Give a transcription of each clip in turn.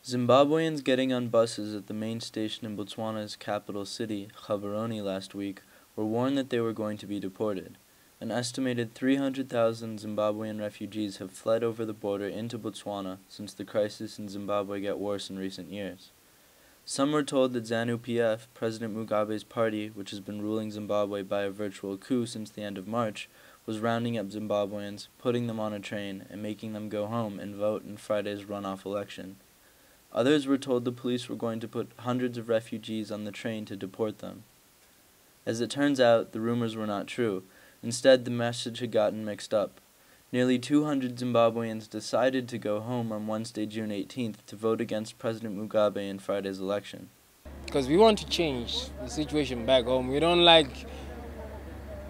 Zimbabweans getting on buses at the main station in Botswana's capital city, Gaborone, last week were warned that they were going to be deported. An estimated 300,000 Zimbabwean refugees have fled over the border into Botswana since the crisis in Zimbabwe got worse in recent years. Some were told that ZANU-PF, President Mugabe's party, which has been ruling Zimbabwe by a virtual coup since the end of March, was rounding up Zimbabweans, putting them on a train, and making them go home and vote in Friday's runoff election. Others were told the police were going to put hundreds of refugees on the train to deport them. As it turns out, the rumors were not true. Instead, the message had gotten mixed up. Nearly 200 Zimbabweans decided to go home on Wednesday, June 18th, to vote against President Mugabe in Friday's election. Because we want to change the situation back home. We don't like,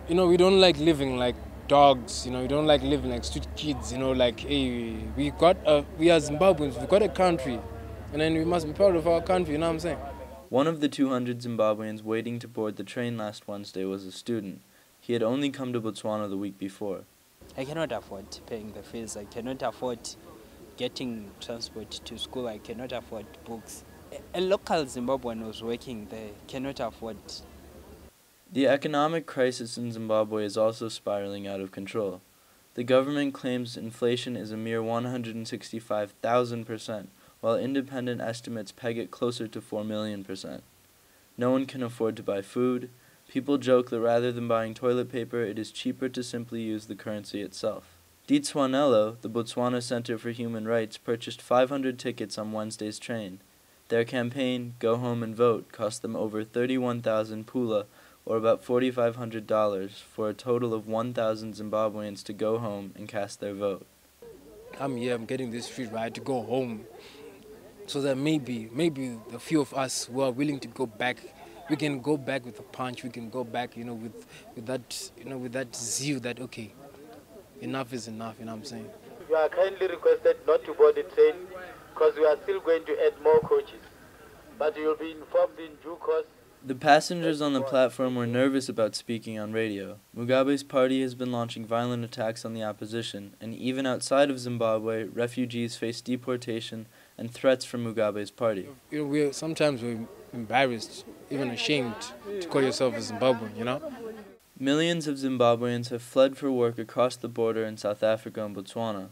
we don't like living like dogs. We don't like living like street kids. Like, hey, we are Zimbabweans. We got a country. And then we must be proud of our country, you know what I'm saying? One of the 200 Zimbabweans waiting to board the train last Wednesday was a student. He had only come to Botswana the week before. I cannot afford paying the fees. I cannot afford getting transport to school. I cannot afford books. A local Zimbabwean who's working there cannot afford. The economic crisis in Zimbabwe is also spiraling out of control. The government claims inflation is a mere 165,000%. While independent estimates peg it closer to 4 million%. No one can afford to buy food. People joke that rather than buying toilet paper, it is cheaper to simply use the currency itself. Botswana, the Botswana Center for Human Rights, purchased 500 tickets on Wednesday's train. Their campaign, Go Home and Vote, cost them over 31,000 pula, or about $4,500, for a total of 1,000 Zimbabweans to go home and cast their vote. I'm getting this free ride to go home. So that maybe the few of us who are willing to go back, we can go back with a punch. We can go back, with that zeal that okay, enough is enough. You know what I'm saying? You are kindly requested not to board the train because we are still going to add more coaches, but you will be informed in due course. The passengers on the platform were nervous about speaking on radio. Mugabe's party has been launching violent attacks on the opposition, and even outside of Zimbabwe, refugees face deportation and threats from Mugabe's party. Sometimes we're embarrassed, even ashamed to call yourself a Zimbabwean, Millions of Zimbabweans have fled for work across the border in South Africa and Botswana.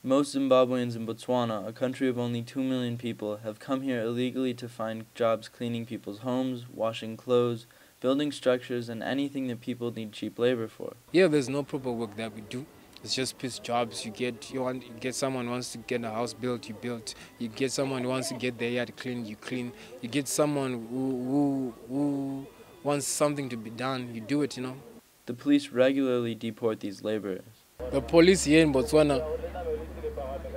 Most Zimbabweans in Botswana, a country of only 2 million people, have come here illegally to find jobs cleaning people's homes, washing clothes, building structures, and anything that people need cheap labor for. Yeah, there's no proper work that we do. It's just piece jobs. You get someone who wants to get a house built, you build. You get someone who wants to get their yard cleaned, you clean. You get someone who wants something to be done, you do it, The police regularly deport these laborers. The police here in Botswana,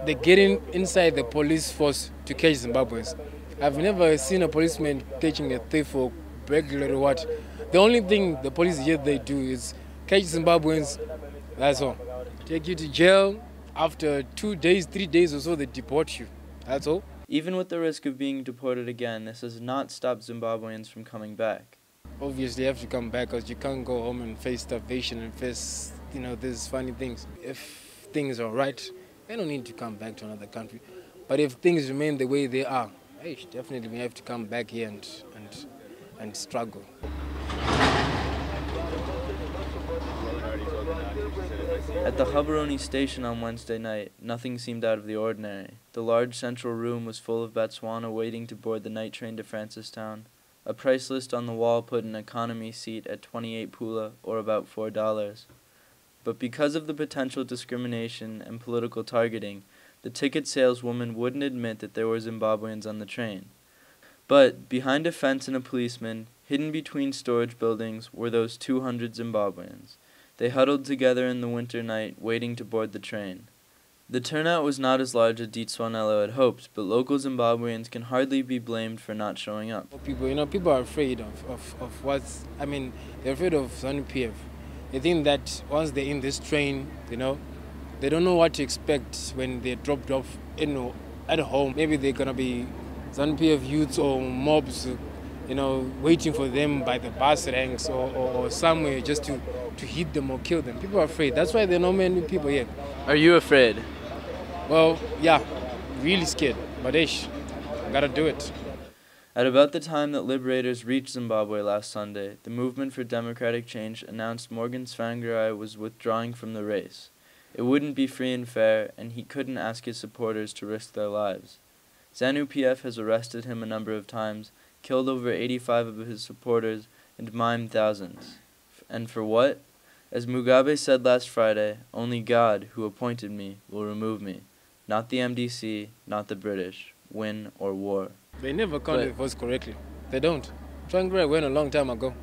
they get inside the police force to catch Zimbabweans. I've never seen a policeman catching a thief or burglar or what. The only thing the police here they do is catch Zimbabweans, that's all. Take you to jail. After 2 days, 3 days or so, they deport you. That's all. Even with the risk of being deported again, this has not stopped Zimbabweans from coming back. Obviously, you have to come back because you can't go home and face starvation and face, these funny things. If things are right, they don't need to come back to another country. But if things remain the way they are, hey, definitely we have to come back here and struggle. At the Gaborone station on Wednesday night, nothing seemed out of the ordinary. The large central room was full of Botswana waiting to board the night train to Francistown. A price list on the wall put an economy seat at 28 pula, or about $4. But because of the potential discrimination and political targeting, the ticket saleswoman wouldn't admit that there were Zimbabweans on the train. But behind a fence and a policeman, hidden between storage buildings, were those 200 Zimbabweans. They huddled together in the winter night, waiting to board the train. The turnout was not as large as Botswana had hoped, but local Zimbabweans can hardly be blamed for not showing up. People are afraid of they're afraid of ZANU-PF. They think that once they're in this train, they don't know what to expect when they're dropped off, at home. Maybe they're gonna be ZANU-PF youths or mobs, waiting for them by the bus ranks or somewhere just to hit them or kill them. People are afraid. That's why there are not many people here. Are you afraid? Well, yeah, really scared. But Gotta do it. At about the time that liberators reached Zimbabwe last Sunday, the Movement for Democratic Change announced Morgan Tsvangirai was withdrawing from the race. It wouldn't be free and fair, and he couldn't ask his supporters to risk their lives. ZANU-PF has arrested him a number of times, killed over 85 of his supporters, and maimed thousands. And for what? As Mugabe said last Friday, only God, who appointed me, will remove me. Not the MDC, not the British, win or war. They never counted the votes correctly. They don't. Tsvangirai went a long time ago.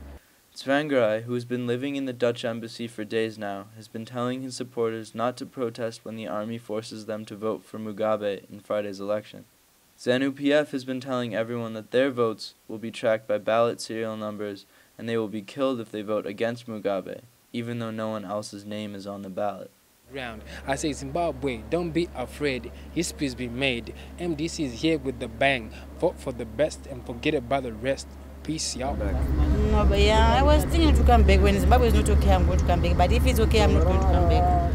Tsvangirai, who has been living in the Dutch embassy for days now, has been telling his supporters not to protest when the army forces them to vote for Mugabe in Friday's election. ZANU-PF has been telling everyone that their votes will be tracked by ballot serial numbers and they will be killed if they vote against Mugabe, even though no one else's name is on the ballot. I say, Zimbabwe, don't be afraid. History's been made. MDC is here with the bang. Vote for the best and forget about the rest. Peace, y'all. No, but yeah, I was thinking to come back. When Zimbabwe is not okay, I'm going to come back. But if it's okay, I'm not going to come back.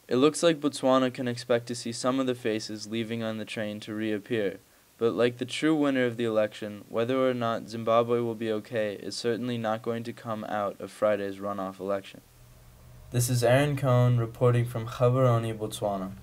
It looks like Botswana can expect to see some of the faces leaving on the train to reappear. But like the true winner of the election, whether or not Zimbabwe will be okay is certainly not going to come out of Friday's runoff election. This is Aaron Cohn reporting from Gaborone, Botswana.